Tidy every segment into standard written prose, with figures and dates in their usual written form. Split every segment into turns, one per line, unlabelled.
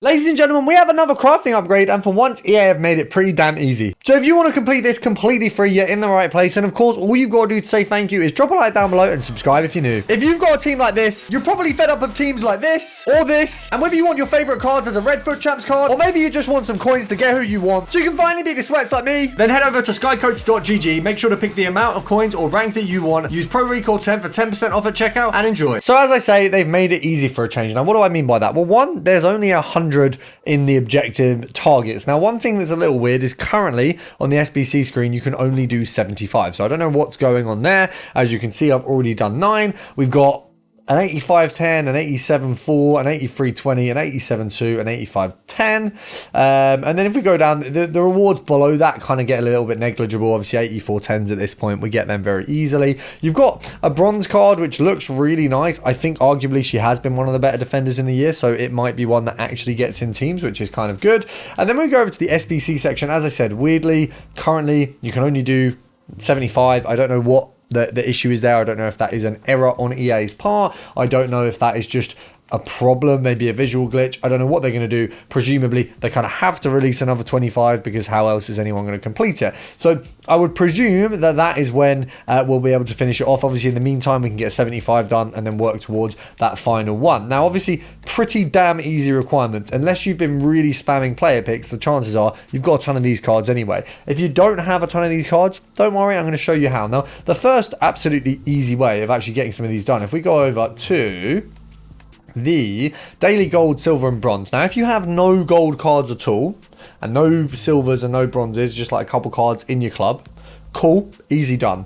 Ladies and gentlemen, we have another crafting upgrade, and for once, EA have made it pretty damn easy. So if you want to complete this completely free, you're in the right place, and of course, all you've got to do to say thank you is drop a like down below and subscribe if you're new. If you've got a team like this, you're probably fed up of teams like this, or this, and whether you want your favorite cards as a Redfoot Champs card, or maybe you just want some coins to get who you want, so you can finally beat the sweats like me, then head over to skycoach.gg, make sure to pick the amount of coins or rank that you want, use Pro Recall 10 for 10% off at checkout, and enjoy. So as I say, they've made it easy for a change. Now, what do I mean by that? Well, one, there's only 100 in the objective targets. Now, one thing that's a little weird is currently on the SBC screen, you can only do 75. So I don't know what's going on there. As you can see, I've already done 9. We've got an 85-10, an 87-4, an 83-20, an 87-2, an 85-10. And then if we go down, the rewards below that kind of get a little bit negligible. Obviously, 84-10s at this point, we get them very easily. You've got a bronze card, which looks really nice. I think arguably she has been one of the better defenders in the year, so it might be one that actually gets in teams, which is kind of good. And then we go over to the SBC section. As I said, weirdly, currently, you can only do 75. I don't know what the issue is there. I don't know if that is an error on EA's part. I don't know if that is just a problem, maybe a visual glitch. I don't know what they're going to do. Presumably, they kind of have to release another 25 because how else is anyone going to complete it? So I would presume that that is when we'll be able to finish it off. Obviously, in the meantime, we can get 75 done and then work towards that final one. Now, obviously, pretty damn easy requirements. Unless you've been really spamming player picks, the chances are you've got a ton of these cards anyway. If you don't have a ton of these cards, don't worry, I'm going to show you how. Now, the first absolutely easy way of actually getting some of these done, if we go over to the daily gold, silver and bronze. Now, if you have no gold cards at all and no silvers and no bronzes, just like a couple cards in your club, cool, easy done.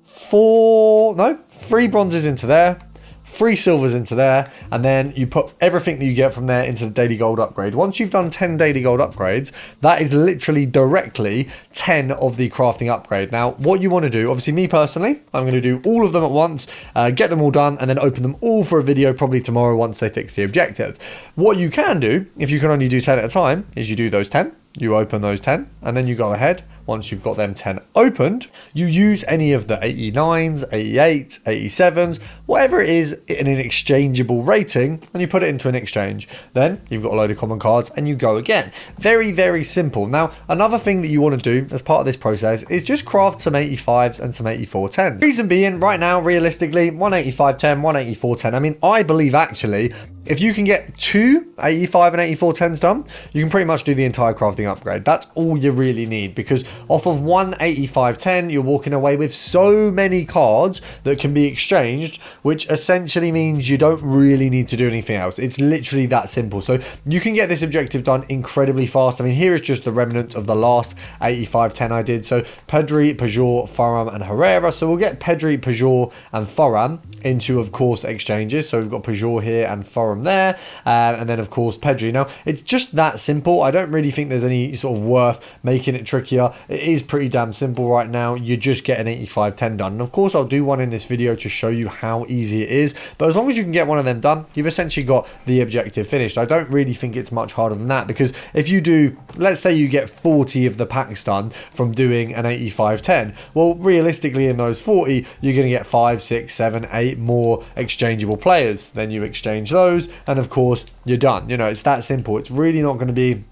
3 bronzes into there, 3 silvers into there, and then you put everything that you get from there into the daily gold upgrade. Once you've done 10 daily gold upgrades, that is literally directly 10 of the crafting upgrade. Now, what you want to do, obviously me personally, I'm going to do all of them at once, get them all done, and then open them all for a video probably tomorrow once they fix the objective. What you can do, if you can only do 10 at a time, is you do those 10, you open those 10, and then you go ahead. Once you've got them 10 opened, you use any of the 89s, 88s, 87s, whatever it is in an exchangeable rating, and you put it into an exchange. Then you've got a load of common cards and you go again. Very, very simple. Now, another thing that you want to do as part of this process is just craft some 85s and some 84-10s. Reason being, right now, realistically, 185-10, 184-10. I mean, I believe actually, if you can get 2 85 and 84-10s done, you can pretty much do the entire crafting upgrade. That's all you really need, because off of 185-10, you're walking away with so many cards that can be exchanged, which essentially means you don't really need to do anything else. It's literally that simple. So you can get this objective done incredibly fast. I mean, here is just the remnant of the last 85-10 I did. So Pedri, Peugeot, Thuram and Herrera. So we'll get Pedri, Peugeot and Thuram into, of course, exchanges. So we've got Peugeot here and Thuram there. And then, of course, Pedri. Now, it's just that simple. I don't really think there's any sort of worth making it trickier. It is pretty damn simple right now. You just get an 85-10 done. And of course, I'll do one in this video to show you how easy it is. But as long as you can get one of them done, you've essentially got the objective finished. I don't really think it's much harder than that, because if you do, let's say you get 40 of the packs done from doing an 85-10, well, realistically in those 40, you're going to get 5, 6, 7, 8 more exchangeable players. Then you exchange those, and of course, you're done. You know, it's that simple. It's really not going to be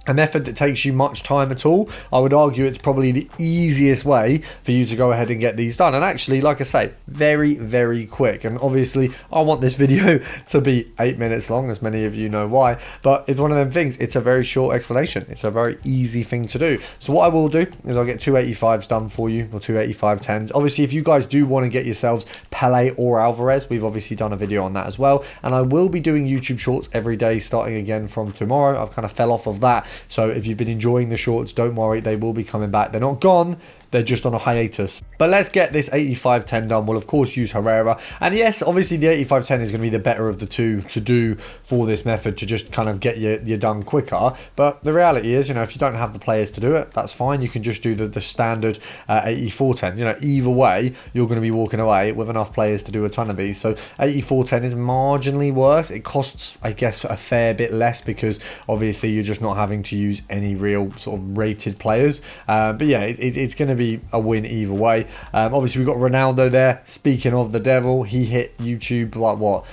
a method that takes you much time at all. I would argue it's probably the easiest way for you to go ahead and get these done. And actually, like I say, very, very quick. And obviously, I want this video to be 8 minutes long, as many of you know why. But it's one of them things. It's a very short explanation. It's a very easy thing to do. So what I will do is I'll get 2 85s done for you, or 2 85-10s. Obviously, if you guys do want to get yourselves Pele or Alvarez, we've obviously done a video on that as well. And I will be doing YouTube shorts every day starting again from tomorrow. I've kind of fell off of that. So if you've been enjoying the shorts, don't worry, they will be coming back. They're not gone, they're just on a hiatus. But let's get this 85-10 done. We'll of course use Herrera. And yes, obviously the 85-10 is going to be the better of the two to do for this method, to just kind of get you done quicker. But the reality is, you know, if you don't have the players to do it, that's fine. You can just do the standard 84-10. You know, either way, you're going to be walking away with enough players to do a ton of these. So 84-10 is marginally worse. It costs, I guess, a fair bit less, because obviously you're just not having to use any real sort of rated players. But yeah, it's going to be a win either way. Obviously, we've got Ronaldo there. Speaking of the devil, he hit YouTube like what?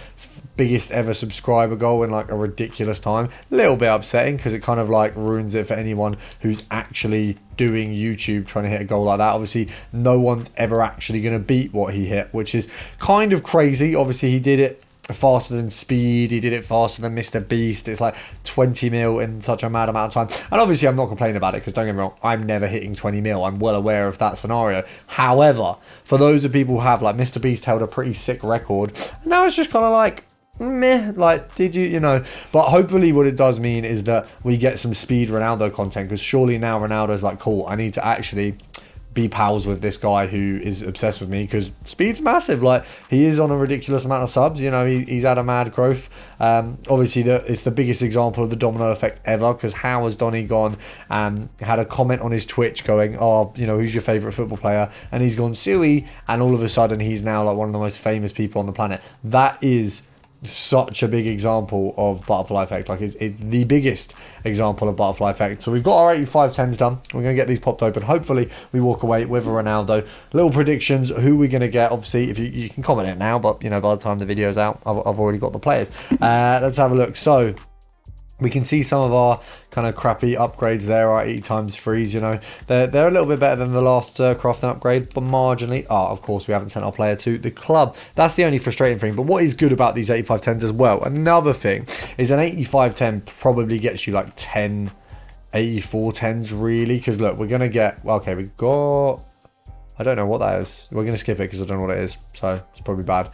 Biggest ever subscriber goal in like a ridiculous time. A little bit upsetting because it kind of like ruins it for anyone who's actually doing YouTube trying to hit a goal like that. Obviously no one's ever actually going to beat what he hit, which is kind of crazy. Obviously he did it faster than Speed, he did it faster than Mr. Beast. It's like 20 mil in such a mad amount of time, and obviously I'm not complaining about it because don't get me wrong, I'm never hitting 20 mil. I'm well aware of that scenario. However, for those of people who have, like, Mr. Beast held a pretty sick record, and now it's just kind of like meh, like, did you know? But hopefully what it does mean is that we get some Speed Ronaldo content, because surely now Ronaldo's like, cool, I need to actually be pals with this guy who is obsessed with me, because Speed's massive. Like, he is on a ridiculous amount of subs, you know, he's had a mad growth. Obviously it's the biggest example of the domino effect ever, because how has Donny gone and had a comment on his Twitch going, oh, you know, who's your favorite football player, and he's gone Suey, and all of a sudden he's now like one of the most famous people on the planet. That is such a big example of butterfly effect. Like, it's the biggest example of butterfly effect. So we've got our 85 10s done. We're going to get these popped open. Hopefully we walk away with a Ronaldo. Little predictions, who we're going to get. Obviously, if you can comment it now, but you know, by the time the video's out, I've already got the players. Let's have a look. So we can see some of our kind of crappy upgrades there, our 80 times freeze, you know. They're a little bit better than the last crafting upgrade, but marginally. Oh, of course, we haven't sent our player to the club. That's the only frustrating thing. But what is good about these 85 10s as well, another thing, is an 85 10 probably gets you like 10 84 10s, really. Because look, we're going to get, okay, we got, I don't know what that is. We're going to skip it because I don't know what it is. So it's probably bad.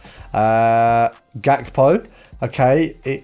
Gakpo, okay,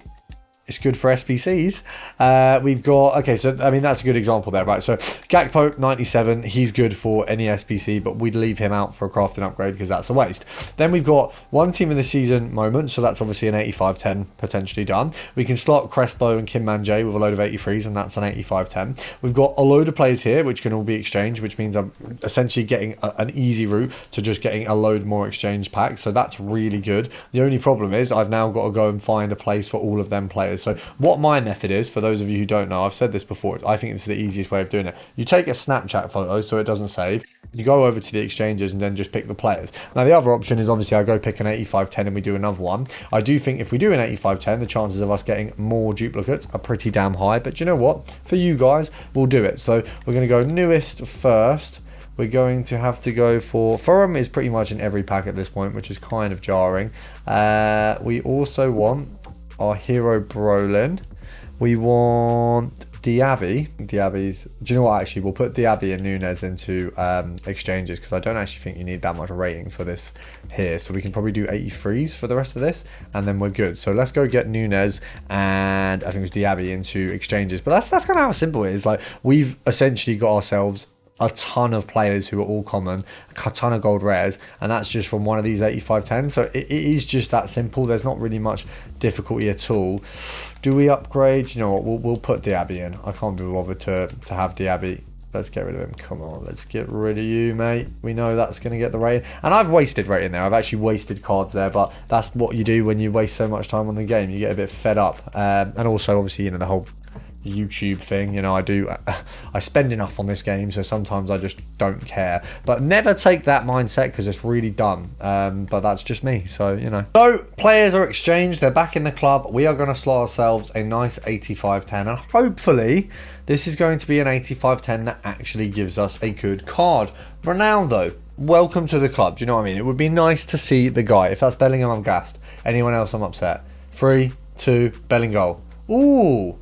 it's good for SBCs. We've got, okay, so I mean, that's a good example there, right? So Gakpo 97, he's good for any SBC, but we'd leave him out for a crafting upgrade because that's a waste. Then we've got one team of the season moment, so that's obviously an 85 10 potentially done. We can slot Crespo and Kim Man-jae with a load of 83s, and that's an 85 10. We've got a load of players here which can all be exchanged, which means I'm essentially getting an easy route to just getting a load more exchange packs, so that's really good. The only problem is I've now got to go and find a place for all of them players. So what my method is, for those of you who don't know, I've said this before, I think it's the easiest way of doing it. You take a Snapchat photo so it doesn't save, you go over to the exchanges and then just pick the players. Now the other option is obviously I go pick an 85 10 and we do another one. I do think if we do an 85 10, the chances of us getting more duplicates are pretty damn high, but you know what, for you guys, we'll do it. So we're going to go newest first. We're going to have to go for Forum is pretty much in every pack at this point, which is kind of jarring. We also want our hero Brolin. We want Diaby. Diaby's, do you know what, actually we'll put Diaby and Nunes into exchanges, because I don't actually think you need that much rating for this here, so we can probably do 83s for the rest of this and then we're good. So let's go get Nunes and I think it was Diaby into exchanges. But that's kind of how simple it is. Like, we've essentially got ourselves a ton of players who are all common, a ton of gold rares, and that's just from one of these 85 10. So it is just that simple. There's not really much difficulty at all. Do we upgrade? You know what, we'll put Diaby in. I can't be bothered to have Diaby. Let's get rid of him. Come on, let's get rid of you, mate. We know that's going to get the rating. And I've wasted rating there. I've actually wasted cards there, but that's what you do when you waste so much time on the game. You get a bit fed up. And also, obviously, you know, the whole YouTube thing, you know, I spend enough on this game, so sometimes I just don't care. But never take that mindset, because it's really dumb. But that's just me, so you know. So players are exchanged, they're back in the club. We are going to slot ourselves a nice 85 10, and hopefully this is going to be an 85 10 that actually gives us a good card. Ronaldo, welcome to the club. Do you know what I mean? It would be nice to see the guy. If that's Bellingham, I'm gassed. Anyone else, I'm upset. 3 2 Bellingham. Ooh,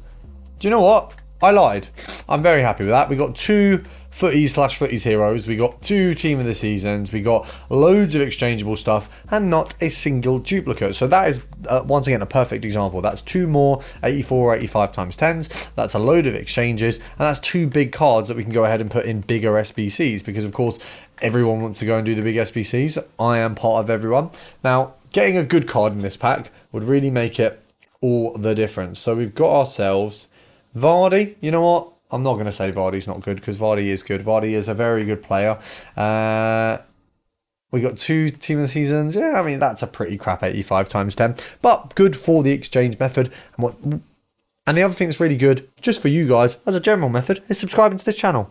do you know what? I lied. I'm very happy with that. We got 2 footies/footies heroes. We got 2 team of the seasons. We got loads of exchangeable stuff and not a single duplicate. So that is once again a perfect example. That's 2 more 84 85 times 10s. That's a load of exchanges, and that's 2 big cards that we can go ahead and put in bigger SBCs, because of course everyone wants to go and do the big SBCs. I am part of everyone. Now, getting a good card in this pack would really make it all the difference. So we've got ourselves Vardy. You know what? I'm not going to say Vardy's not good, because Vardy is good. Vardy is a very good player. We got 2 team of the seasons. Yeah, I mean, that's a pretty crap 85 times 10, but good for the exchange method. And And the other thing that's really good, just for you guys, as a general method, is subscribing to this channel.